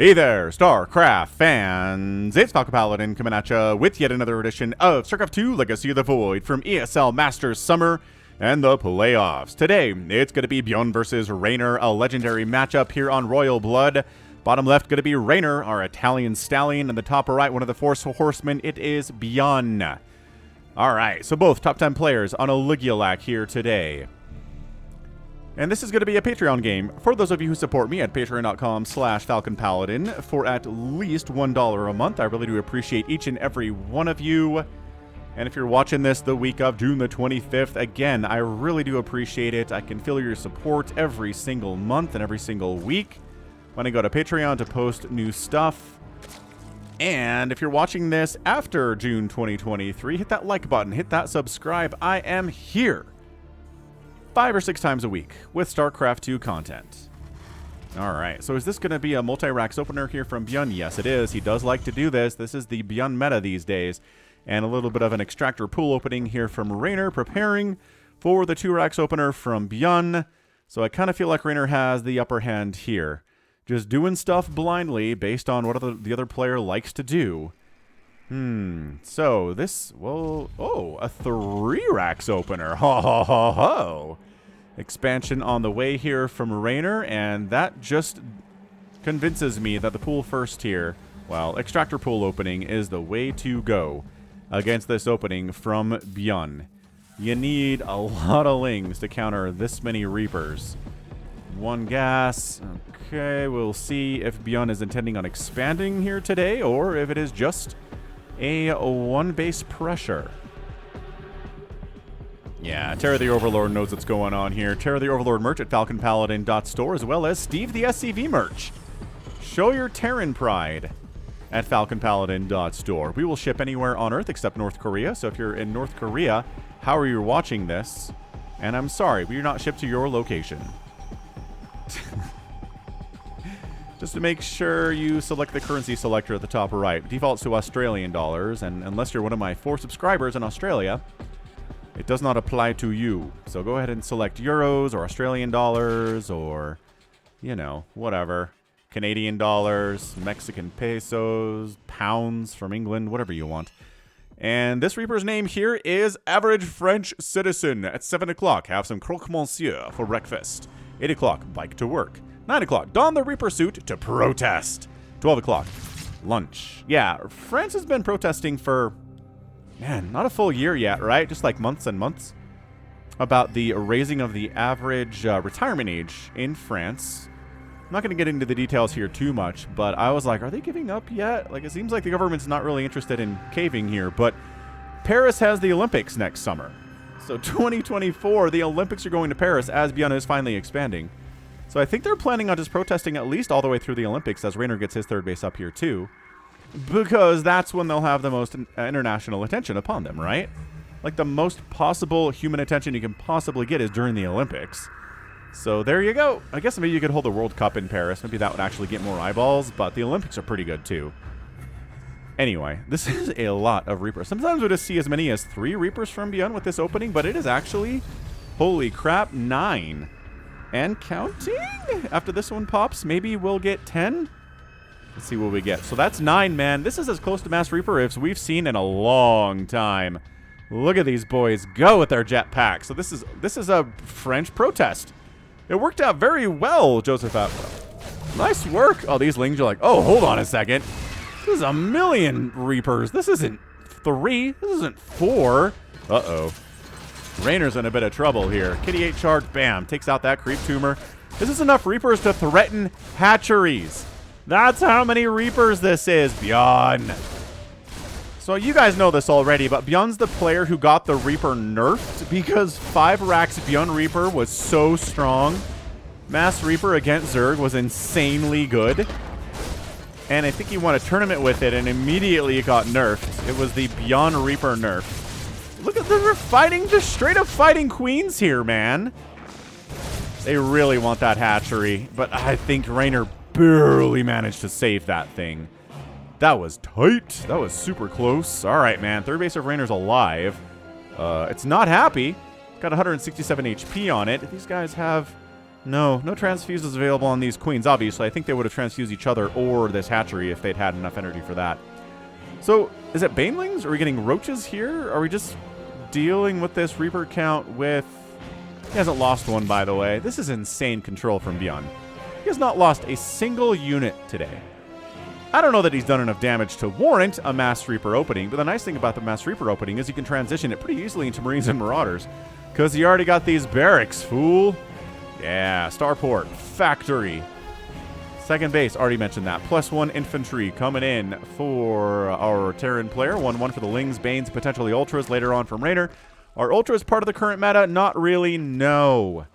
Hey there, StarCraft fans! It's Falcon Paladin coming at ya with yet another edition of StarCraft 2 Legacy of the Void from ESL Masters Summer and the playoffs. Today, it's going to be ByuN versus Reynor, a legendary matchup here on Royal Blood. Bottom left going to be Reynor, our Italian stallion, and the top right, one of the Force Horsemen, it is ByuN. Alright, so both top 10 players on a Ligielac here today. And this is going to be a Patreon game for those of you who support me at patreon.com/FalconPaladin for at least $1 a month. I really do appreciate each and every one of you. And if you're watching this the week of June the 25th, again, I really do appreciate it. I can feel your support every single month and every single week when I go to Patreon to post new stuff. And if you're watching this after June 2023, hit that like button, hit that subscribe. I am here 5 or 6 times a week with StarCraft 2 content. Alright, so is this going to be a multi-racks opener here from ByuN? Yes, it is. He does like to do this. This is the ByuN meta these days. And a little bit of an extractor pool opening here from Reynor, preparing for the 2-racks opener from ByuN. So I kind of feel like Reynor has the upper hand here. Just doing stuff blindly based on what the other player likes to do. So this, well, oh, a 3-racks opener. Ho, ho, ho, ho. Expansion on the way here from Reynor, and that just convinces me that the pool first here, well, extractor pool opening is the way to go against this opening from ByuN. You need a lot of lings to counter this many Reapers. 1 gas. Okay, we'll see if ByuN is intending on expanding here today, or if it is just a 1-base pressure. Yeah, Terra the Overlord knows what's going on here. Terra the Overlord merch at falconpaladin.store, as well as Steve the SCV merch. Show your Terran pride at falconpaladin.store. We will ship anywhere on Earth except North Korea, so if you're in North Korea, how are you watching this? And I'm sorry, we are not shipped to your location. Just to make sure you select the currency selector at the top right. Defaults to Australian dollars, and unless you're one of my 4 subscribers in Australia, it does not apply to you. So go ahead and select euros or Australian dollars or, you know, whatever. Canadian dollars, Mexican pesos, pounds from England, whatever you want. And this Reaper's name here is Average French Citizen. At 7 o'clock, have some croque monsieur for breakfast. 8 o'clock, bike to work. 9 o'clock, don the Reaper suit to protest. 12 o'clock, lunch. Yeah, France has been protesting for, man, not a full year yet, right? Just like months and months. About the raising of the average retirement age in France. I'm not going to get into the details here too much, but I was like, are they giving up yet? Like, it seems like the government's not really interested in caving here, but Paris has the Olympics next summer. So 2024, the Olympics are going to Paris as ByuN is finally expanding. So I think they're planning on just protesting at least all the way through the Olympics as Reynor gets his 3rd base up here too. Because that's when they'll have the most international attention upon them, right? Like the most possible human attention you can possibly get is during the Olympics. So there you go. I guess maybe you could hold the World Cup in Paris. Maybe that would actually get more eyeballs, but the Olympics are pretty good too. Anyway, this is a lot of Reapers. Sometimes we just see as many as 3 Reapers from ByuN with this opening, but it is actually, holy crap, 9. And counting? After this one pops, maybe we'll get 10? Let's see what we get. So that's 9, man. This is as close to Mass Reaper as we've seen in a long time. Look at these boys go with their jetpacks. So this is a French protest. It worked out very well, Joseph. Nice work. Oh, these lings are like, oh, hold on a second. This is 1,000,000 Reapers. This isn't 3. This isn't 4. Uh-oh. Reynor's in a bit of trouble here. Kitty 8 charge, bam, takes out that creep tumor. This is enough Reapers to threaten hatcheries. That's how many Reapers this is, ByuN. So you guys know this already, but ByuN's the player who got the Reaper nerfed because 5-racks ByuN Reaper was so strong. Mass Reaper against Zerg was insanely good. And I think he won a tournament with it, and immediately it got nerfed. It was the ByuN Reaper nerf. Look at them, they're fighting, just straight up fighting queens here, man. They really want that hatchery, but I think Reynor barely managed to save that thing. That was tight. That was super close. All right, man. 3rd base of Reynor's alive. It's not happy. Got 167 HP on it. These guys have No transfuses available on these queens, obviously. I think they would have transfused each other or this hatchery if they'd had enough energy for that. So, is it banelings? Are we getting roaches here? Are we just dealing with this Reaper count with... He hasn't lost one, by the way. This is insane control from ByuN. He has not lost a single unit today. I don't know that he's done enough damage to warrant a Mass Reaper opening, but the nice thing about the Mass Reaper opening is you can transition it pretty easily into Marines and Marauders, because you already got these barracks, fool. Yeah, Starport, Factory. Second base, already mentioned that. +1 infantry coming in for our Terran player. 1-1 for the Lings, Banes, potentially Ultras later on from Reynor. Are Ultras part of the current meta? Not really, no.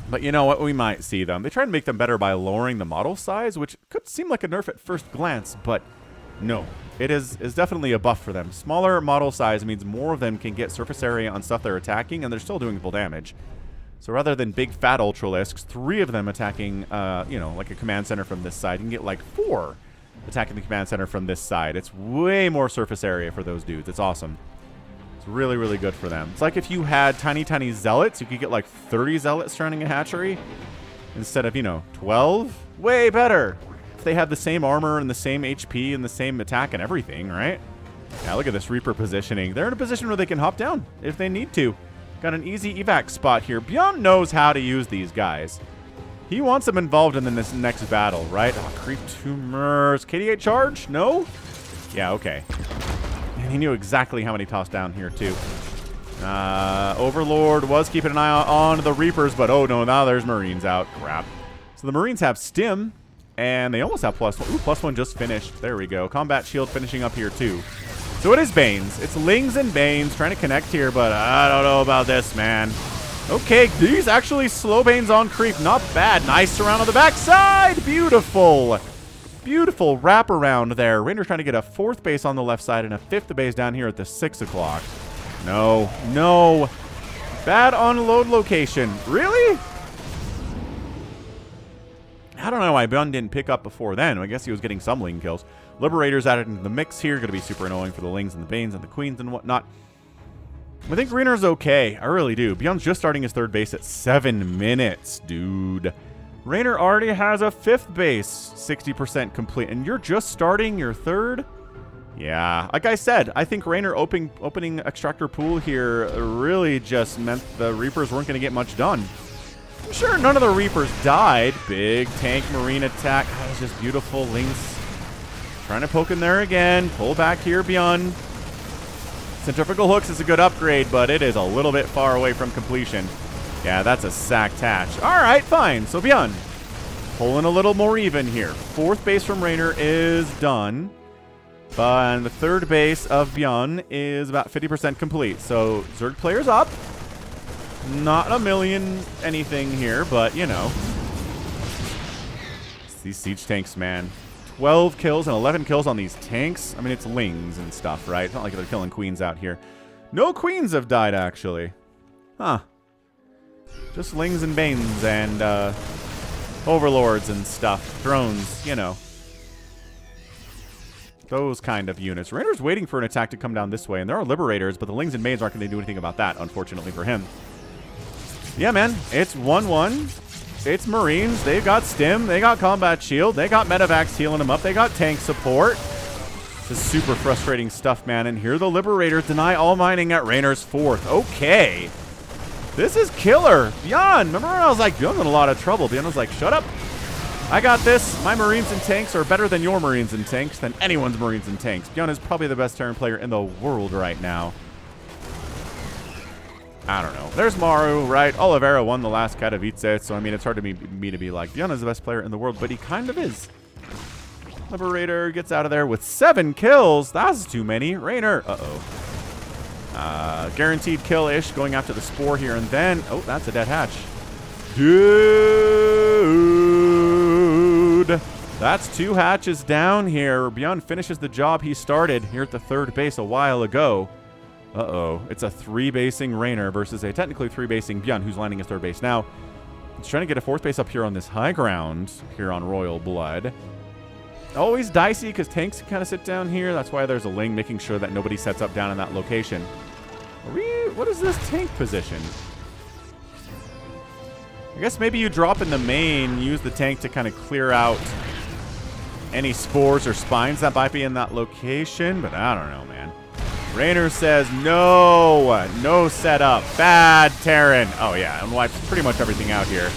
But you know what? We might see them. They try to make them better by lowering the model size, which could seem like a nerf at first glance, but no. It is definitely a buff for them. Smaller model size means more of them can get surface area on stuff they're attacking, and they're still doing full damage. So rather than big fat Ultralisks, 3 of them attacking, you know, like a command center from this side, you can get like 4 attacking the command center from this side. It's way more surface area for those dudes. It's awesome. It's really, really good for them. It's like if you had tiny, tiny zealots, you could get like 30 zealots surrounding a hatchery instead of, you know, 12. Way better. If they had the same armor and the same HP and the same attack and everything, right? Yeah, look at this Reaper positioning. They're in a position where they can hop down if they need to. Got an easy evac spot here. ByuN knows how to use these guys. He wants them involved in this next battle, right? Oh, creep tumors. KD8 charge? No? Yeah, okay. And he knew exactly how many tossed down here, too. Overlord was keeping an eye on the Reapers, but oh no, now there's Marines out. Crap. So the Marines have Stim, and they almost have +1. Ooh, +1 just finished. There we go. Combat Shield finishing up here, too. So it is Banes. It's Lings and Banes trying to connect here, but I don't know about this, man. Okay, these actually slow Banes on creep. Not bad. Nice surround on the backside. Beautiful. Beautiful wraparound there. Reynor trying to get a 4th base on the left side and a 5th base down here at the 6 o'clock. No. No. Bad unload location. Really? I don't know why ByuN didn't pick up before then. I guess he was getting some Ling kills. Liberators added into the mix here. Going to be super annoying for the Lings and the Banes and the Queens and whatnot. I think Reynor's okay. I really do. ByuN's just starting his 3rd base at 7 minutes, dude. Reynor already has a 5th base, 60% complete, and you're just starting your 3rd? Yeah, like I said, I think Reynor opening Extractor Pool here really just meant the Reapers weren't going to get much done. I'm sure none of the Reapers died. Big tank Marine attack. That was just beautiful. Lings trying to poke in there again. Pull back here, ByuN. Centrifugal hooks is a good upgrade, but it is a little bit far away from completion. Yeah, that's a sacked hatch. All right, fine. So ByuN pulling a little more even here. 4th base from Reynor is done. But the 3rd base of ByuN is about 50% complete. So Zerg player's up. Not a million anything here, but you know. It's these siege tanks, man. 12 kills and 11 kills on these tanks. I mean, it's Lings and stuff, right? It's not like they're killing Queens out here. No Queens have died, actually. Huh. Just Lings and Banes and Overlords and stuff. Drones, you know. Those kind of units. Reynor's waiting for an attack to come down this way, and there are Liberators, but the Lings and Banes aren't going to do anything about that, unfortunately for him. Yeah, man. It's 1-1. It's Marines. They've got Stim. They got Combat Shield. They got Medivacs healing them up. They got tank support. This is super frustrating stuff, man. And here the Liberators deny all mining at Reynor's 4th. Okay. This is killer. ByuN. Remember when I was like, ByuN's in a lot of trouble? ByuN was like, shut up. I got this. My Marines and tanks are better than your Marines and tanks, than anyone's Marines and tanks. ByuN is probably the best Terran player in the world right now. I don't know. There's Maru, right? Oliveira won the last Katowice, so I mean, it's hard to me to be like, ByuN is the best player in the world, but he kind of is. Liberator gets out of there with 7 kills. That's too many. Reynor. Uh-oh. Guaranteed kill-ish going after the Spore here, and then... Oh, that's a dead hatch. Dude! That's 2 hatches down here. ByuN finishes the job he started here at the 3rd base a while ago. Uh-oh. It's a 3-basing Reynor versus a technically 3-basing ByuN, who's landing his 3rd base now. He's trying to get a 4th base up here on this high ground here on Royal Blood. Always dicey because tanks kind of sit down here. That's why there's a Ling making sure that nobody sets up down in that location. What is this tank position? I guess maybe you drop in the main, use the tank to kind of clear out any spores or spines that might be in that location, but I don't know, man. Reynor says no, no setup, bad Terran. Oh yeah, and wipes pretty much everything out here.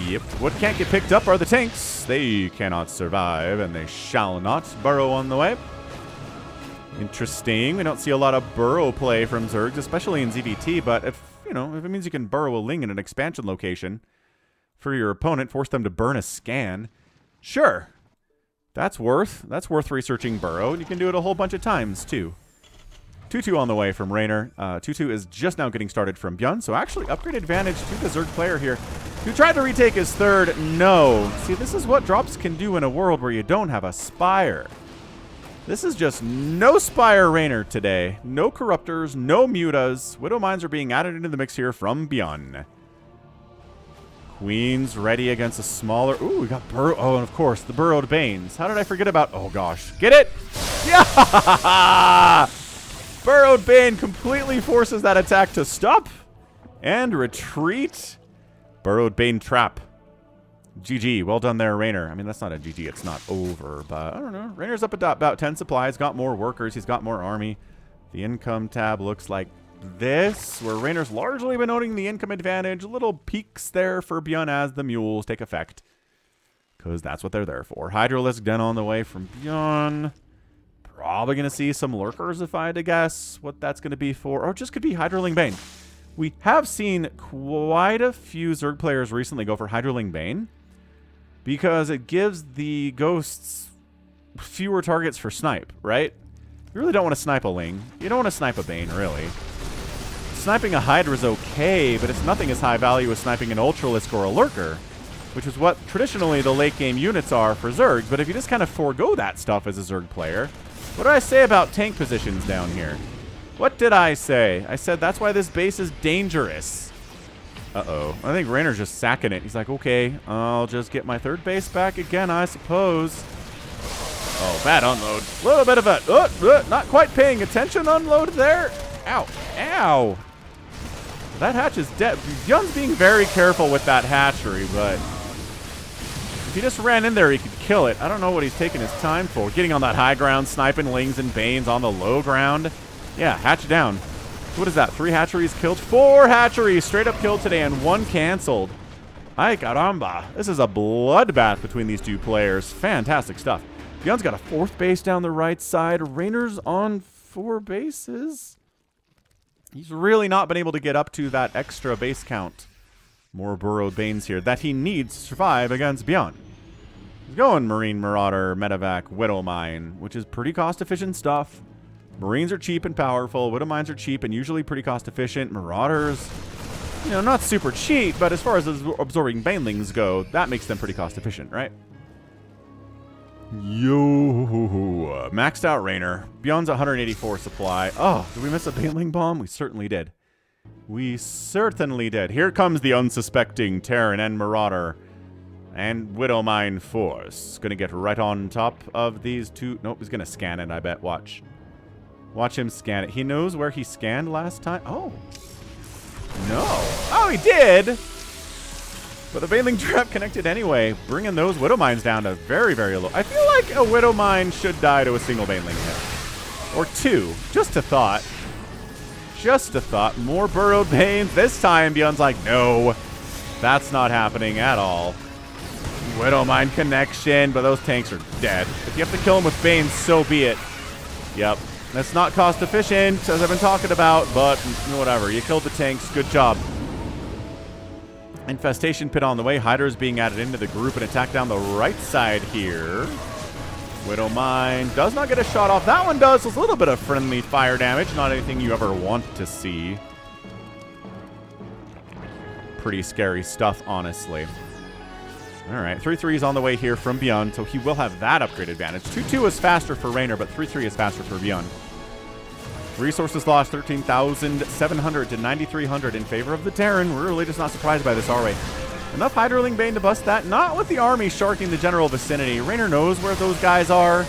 Yep. What can't get picked up are the tanks. They cannot survive, and they shall not burrow on the way. Interesting. We don't see a lot of burrow play from Zergs, especially in ZVT, but if it means you can burrow a Ling in an expansion location for your opponent, force them to burn a scan, sure. That's worth researching burrow. You can do it a whole bunch of times, too. 2-2 on the way from Reynor. 2-2 is just now getting started from ByuN, so actually upgrade advantage to the Zerg player here, who tried to retake his third. No. See, this is what drops can do in a world where you don't have a Spire. This is just no Spire Reynor today. No Corruptors, no Mutas. Widow Mines are being added into the mix here from ByuN. Queen's ready against a smaller... Ooh, we got Burrow... Oh, and of course, the Burrowed Banes. How did I forget about... Oh, gosh. Get it? Yeah! Burrowed Bane completely forces that attack to stop and retreat. Burrowed Bane trap. GG. Well done there, Reynor. I mean, that's not a GG. It's not over, but I don't know. Raynor's up at about 10 supplies. Got more workers. He's got more army. The income tab looks like this, where Raynor's largely been owning the income advantage. Little peaks there for ByuN as the mules take effect, because that's what they're there for. Hydralisk Den on the way from ByuN. Probably going to see some lurkers if I had to guess what that's going to be for. Or it just could be Hydroling Bane. We have seen quite a few Zerg players recently go for Hydroling Bane, because it gives the ghosts fewer targets for snipe, right? You really don't want to snipe a Ling. You don't want to snipe a Bane, really. Sniping a Hydra is okay, but it's nothing as high value as sniping an Ultralisk or a Lurker, which is what traditionally the late game units are for Zergs. But if you just kind of forego that stuff as a Zerg player, what did I say about tank positions down here? What did I say? I said that's why this base is dangerous. Uh-oh. I think Raynor's just sacking it. He's like, okay, I'll just get my third base back again, I suppose. Oh, bad unload. A little bit of a, not quite paying attention unload there. Ow. Ow. That hatch is dead. ByuN's being very careful with that hatchery, but if he just ran in there, he could kill it. I don't know what he's taking his time for. Getting on that high ground, sniping Lings and Banes on the low ground. Yeah, hatch down. What is that? 3 hatcheries killed? 4 hatcheries straight up killed today and 1 canceled. Ay caramba. This is a bloodbath between these two players. Fantastic stuff. ByuN's got a 4th base down the right side. Raynor's on 4 bases. He's really not been able to get up to that extra base count. More Burrowed Banes here that he needs to survive against ByuN. He's going Marine Marauder, Medevac, Widow Mine, which is pretty cost-efficient stuff. Marines are cheap and powerful. Widow Mines are cheap and usually pretty cost-efficient. Marauders, not super cheap, but as far as absorbing Banelings go, that makes them pretty cost-efficient, right? Yo, maxed out Reynor. ByuN's 184 supply. Oh, did we miss a Baneling bomb? We certainly did. We certainly did. Here comes the unsuspecting Terran and Marauder and Widow Mine force. Gonna get right on top of these two. Nope, he's gonna scan it, I bet. Watch. Watch him scan it. He knows where he scanned last time. Oh. No. Oh, he did! But the Baneling trap connected anyway, bringing those Widow Mines down to very, very low. I feel like a Widow Mine should die to a single Baneling hit. Or 2. Just a thought. Just a thought. More Burrowed Banes. This time, ByuN's like, no. That's not happening at all. Widow Mine connection, but those tanks are dead. If you have to kill them with Banes, so be it. Yep. That's not cost efficient, as I've been talking about, but whatever. You killed the tanks. Good job. Infestation Pit on the way. Hydra's being added into the group and attack down the right side here. Widow Mine does not get a shot off. That one does. A little bit of friendly fire damage. Not anything you ever want to see. Pretty scary stuff, honestly. All right, 3-3 is on the way here from ByuN, so he will have that upgrade advantage. 2-2 is faster for Reynor, but 3-3 is faster for ByuN. Resources lost 13,700 to 9,300 in favor of the Terran. We're really just not surprised by this, are we? Enough Hydroling Bane to bust that. Not with the army sharking the general vicinity. Reynor knows where those guys are.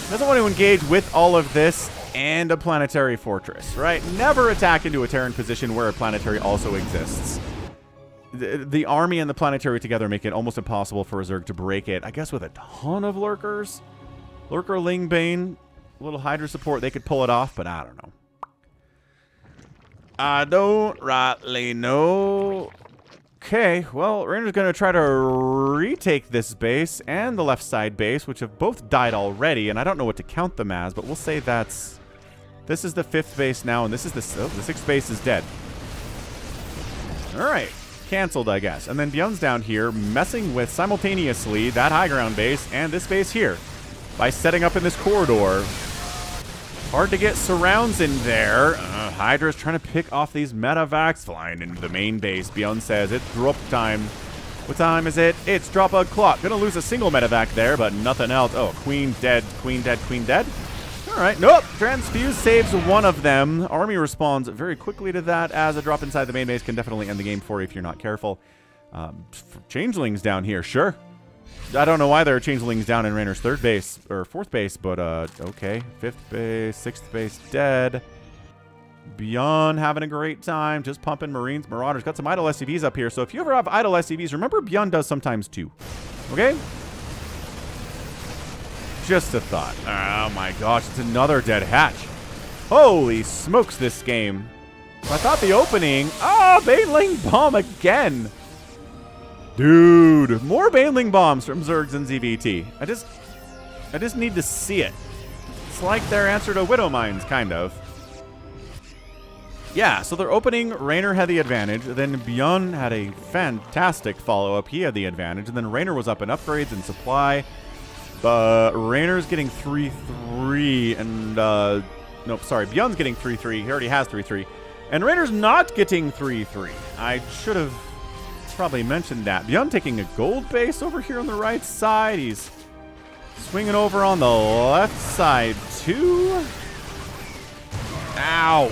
Doesn't want to engage with all of this and a planetary fortress, right? Never attack into a Terran position where a planetary also exists. the army and the planetary together make it almost impossible for a Zerg to break it. I guess with a ton of lurkers. Lurker, Ling, Bane, a little Hydra support, they could pull it off, but I don't know. I don't rightly know. Okay, well, Reynor's going to try to retake this base and the left side base, which have both died already, and I don't know what to count them as, but we'll say that's... This is the 5th base now, and this is the 6th base is dead. Alright, cancelled, I guess. And then ByuN's down here, messing with simultaneously that high ground base and this base here by setting up in this corridor. Hard to get surrounds in there. Hydra's trying to pick off these medevacs, flying into the main base. ByuN says it's drop time. What time is it? It's drop a clock. Gonna lose a single medevac there, but nothing else. Oh, queen dead, queen dead, queen dead. All right, nope. Transfuse saves one of them. Army responds very quickly to that, as a drop inside the main base can definitely end the game for you if you're not careful. Changelings down here, sure. I don't know why there are changelings down in Reynor's 3rd base, or 4th base, but okay. 5th base, 6th base dead. ByuN having a great time, just pumping Marines, Marauders. Got some idle SCVs up here, so if you ever have idle SCVs, remember ByuN does sometimes too. Okay? Just a thought. Oh my gosh, it's another dead hatch. Holy smokes, this game. I thought the opening... Oh, Baneling Bomb again. Dude, more Baneling Bombs from Zergs and ZVT. I just need to see it. It's like their answer to Widow Mines, kind of. Yeah, so their opening, Reynor had the advantage. Then ByuN had a fantastic follow-up. He had the advantage. And then Reynor was up in upgrades and supply. But Reynor's getting 3-3. And, nope, sorry. ByuN's getting 3-3. He already has 3-3. And Reynor's not getting 3-3. I should have probably mentioned that. ByuN taking a gold base over here on the right side. He's swinging over on the left side, too. Ow.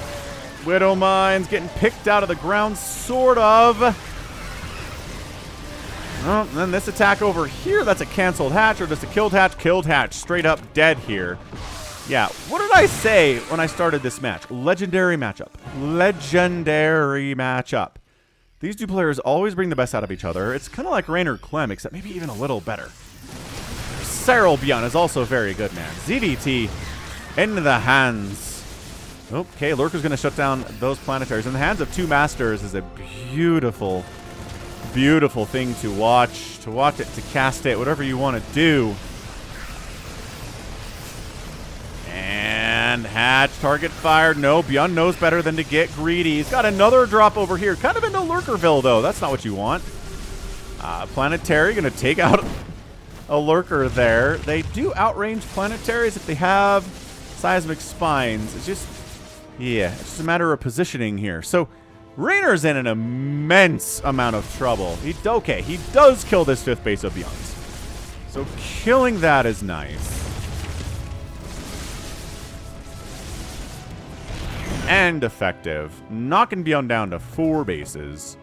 Widow Mines getting picked out of the ground, sort of. Oh, and then this attack over here, that's a canceled hatch or just a killed hatch? Killed hatch, straight up dead here. Yeah, what did I say when I started this match? Legendary matchup. Legendary matchup. These two players always bring the best out of each other. It's kind of like Reynor Clem, except maybe even a little better. Cyril ByuN is also very good, man. ZVT into the hands. Okay, Lurker's going to shut down those planetaries. In the hands of two masters is a beautiful, beautiful thing to watch. To watch it, to cast it, whatever you want to do. And hatch, target fired. No, ByuN knows better than to get greedy. He's got another drop over here. Kind of into Lurkerville, though. That's not what you want. Planetary going to take out a Lurker there. They do outrange planetaries if they have seismic spines. It's just... yeah, it's just a matter of positioning here. So, Reynor's in an immense amount of trouble. He does kill this 5th base of ByuN's. So, killing that is nice. And effective. Knocking ByuN down to 4 bases.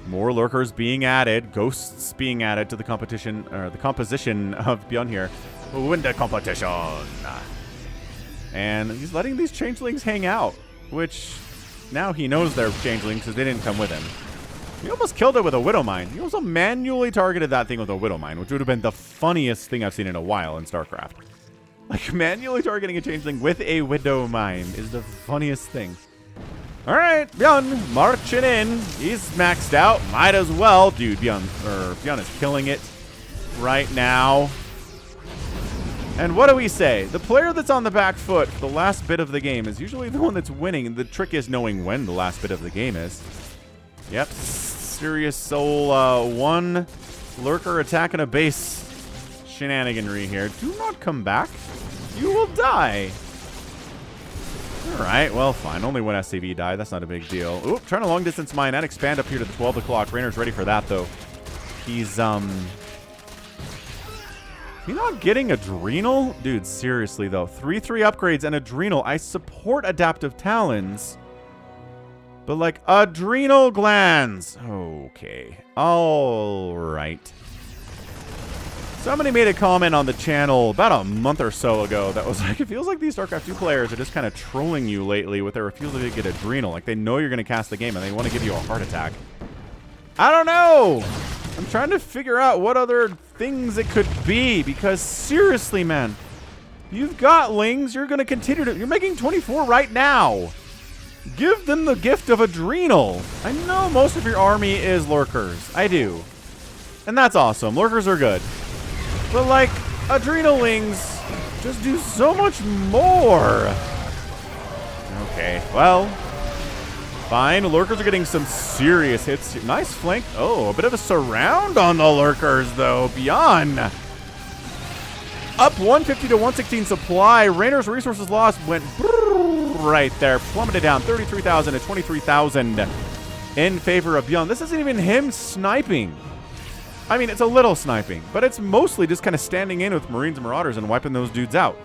More Lurkers being added. Ghosts being added to the competition, or the composition of ByuN here. Win the competition. And he's letting these changelings hang out, which now he knows they're changelings because they didn't come with him. He almost killed it with a Widow Mine. He also manually targeted that thing with a Widow Mine, which would have been the funniest thing I've seen in a while in StarCraft. Like, manually targeting a changeling with a Widow Mine is the funniest thing. All right, ByuN marching in. He's maxed out. Might as well. Dude, ByuN is killing it right now. And what do we say? The player that's on the back foot for the last bit of the game is usually the one that's winning. The trick is knowing when the last bit of the game is. Yep. Serious Soul 1 Lurker attacking a base shenaniganry here. Do not come back. You will die. Alright, well, fine. Only one SCV died. That's not a big deal. Oop, trying to long distance mine and expand up here to the 12 o'clock. Reynor's ready for that, though. He's not getting Adrenal? Dude, seriously, though. 3-3 upgrades and Adrenal. I support Adaptive Talons. But, like, Adrenal Glands. Okay. Alright. Somebody made a comment on the channel about a month or so ago that was like, it feels like these StarCraft 2 players are just kind of trolling you lately with their refusal to get Adrenal. Like, they know you're going to cast the game and they want to give you a heart attack. I don't know. I'm trying to figure out what other things it could be, because seriously, man, you've got Lings. You're going to continue to... You're making 24 right now. Give them the gift of Adrenal. I know most of your army is Lurkers. I do. And that's awesome. Lurkers are good. But, like, Adrenal Lings just do so much more. Okay, well... Fine, Lurkers are getting some serious hits. Nice flank. Oh, a bit of a surround on the Lurkers, though. ByuN. Up 150 to 116 supply. Reynor's resources lost went right there. Plummeted down 33,000 to 23,000 in favor of ByuN. This isn't even him sniping. I mean, it's a little sniping, but it's mostly just kind of standing in with Marines and Marauders and wiping those dudes out.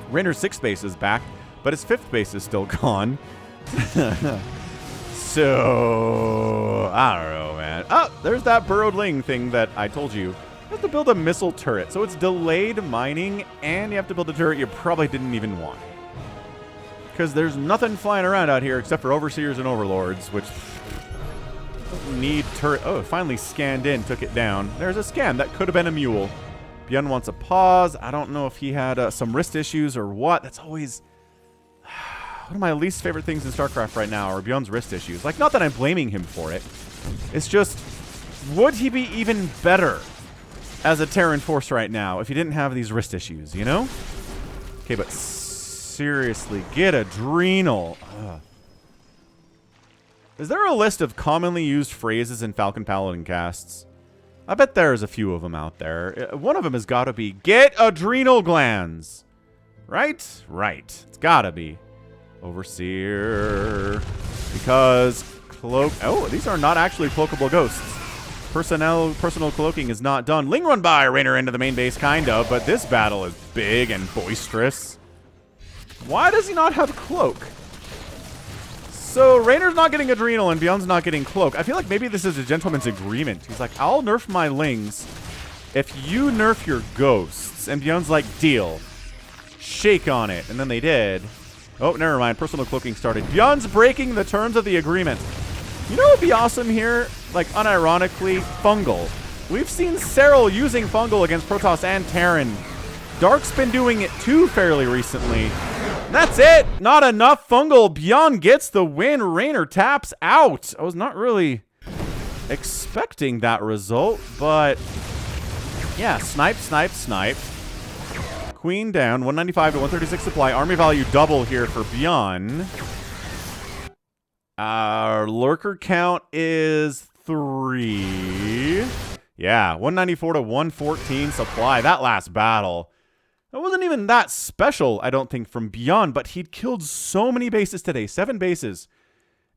Reynor's 6th base is back, but his 5th base is still gone. So, I don't know, man. Oh, there's that burrowed ling thing that I told you. You have to build a missile turret. So it's delayed mining, and you have to build a turret you probably didn't even want. Because there's nothing flying around out here except for Overseers and Overlords, which need turret. Oh, it finally scanned in, took it down. There's a scan. That could have been a mule. ByuN wants a pause. I don't know if he had some wrist issues or what. That's always... One of my least favorite things in StarCraft right now are ByuN's wrist issues. Like, not that I'm blaming him for it. It's just, would he be even better as a Terran Force right now if he didn't have these wrist issues, you know? Okay, but seriously, get Adrenal. Ugh. Is there a list of commonly used phrases in Falcon Paladin casts? I bet there's a few of them out there. One of them has got to be, get adrenal glands. Right? Right. It's got to be. Overseer. Because cloak... Oh, these are not actually cloakable ghosts. Personal cloaking is not done. Ling run by Reynor into the main base, kind of, but this battle is big and boisterous. Why does he not have cloak? So Reynor's not getting adrenal and ByuN's not getting cloak. I feel like maybe this is a gentleman's agreement. He's like, I'll nerf my Lings if you nerf your ghosts. And ByuN's like, deal. Shake on it. And then they did. Oh, never mind. Personal cloaking started. ByuN's breaking the terms of the agreement. You know what would be awesome here? Like, unironically, Fungal. We've seen Serral using Fungal against Protoss and Terran. Dark's been doing it too fairly recently. That's it. Not enough Fungal. ByuN gets the win. Reynor taps out. I was not really expecting that result, but yeah, snipe, snipe, snipe. Queen down, 195 to 136 supply. Army value double here for ByuN. Our lurker count is 3. Yeah, 194 to 114 supply. That last battle, that wasn't even that special, I don't think, from ByuN, but he'd killed so many bases today. 7 bases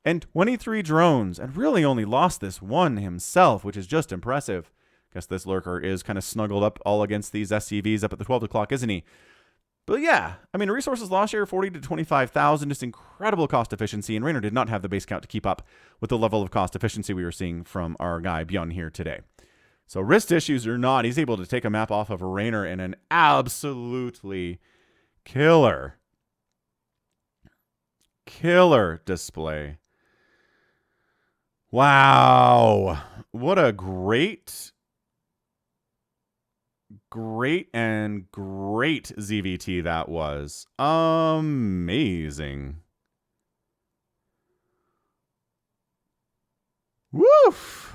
and 23 drones, and really only lost this one himself, which is just impressive. Guess this lurker is kind of snuggled up all against these SCVs up at the 12 o'clock, isn't he? But yeah, I mean, resources lost here, 40 to 25,000, just incredible cost efficiency, and Reynor did not have the base count to keep up with the level of cost efficiency we were seeing from our guy ByuN here today. So wrist issues or not, he's able to take a map off of a Reynor in an absolutely killer display. Wow. What a great ZVT that was. Amazing. Woof.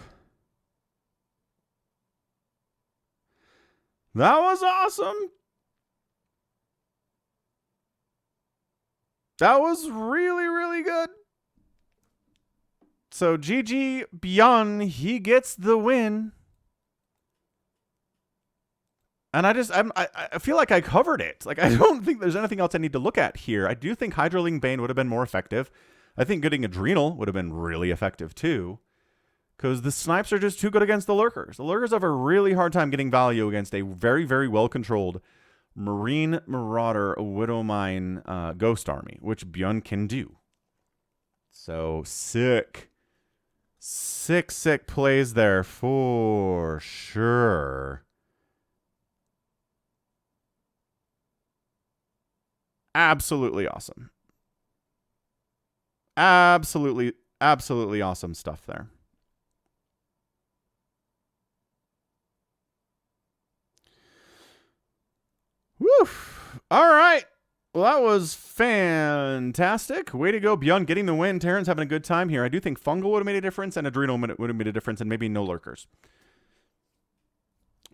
That was awesome. That was really, really good. So GG ByuN, he gets the win. And I feel like I covered it. Like, I don't think there's anything else I need to look at here. I do think Hydroling Bane would have been more effective. I think getting Adrenal would have been really effective too. Because the snipes are just too good against the lurkers. The lurkers have a really hard time getting value against a very, very well-controlled Marine Marauder Widowmine Ghost Army, which ByuN can do. So, sick. Sick plays there for sure. Absolutely awesome. Absolutely awesome stuff there. All right. Well, that was fantastic. Way to go, ByuN, getting the win. Terran's having a good time here. I do think Fungal would have made a difference, and Adrenal would have made a difference, and maybe no lurkers.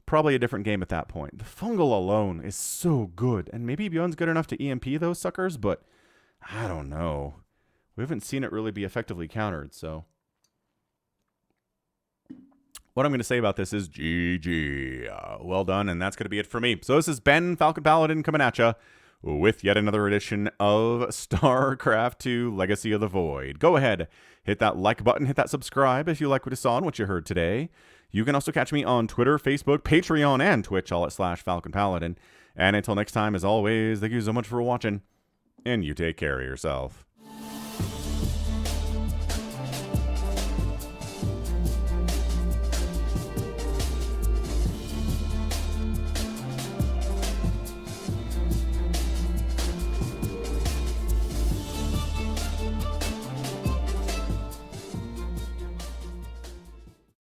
Probably a different game at that point. The Fungal alone is so good, and maybe ByuN's good enough to EMP those suckers, but I don't know. We haven't seen it really be effectively countered, so... What I'm going to say about this is GG. Well done, and that's going to be it for me. So this is Ben, Falcon Paladin, coming at ya with yet another edition of StarCraft 2 Legacy of the Void. Go ahead, hit that like button, hit that subscribe if you like what you saw and what you heard today. You can also catch me on Twitter, Facebook, Patreon, and Twitch, all at /Falcon Paladin. And until next time, as always, thank you so much for watching, and you take care of yourself.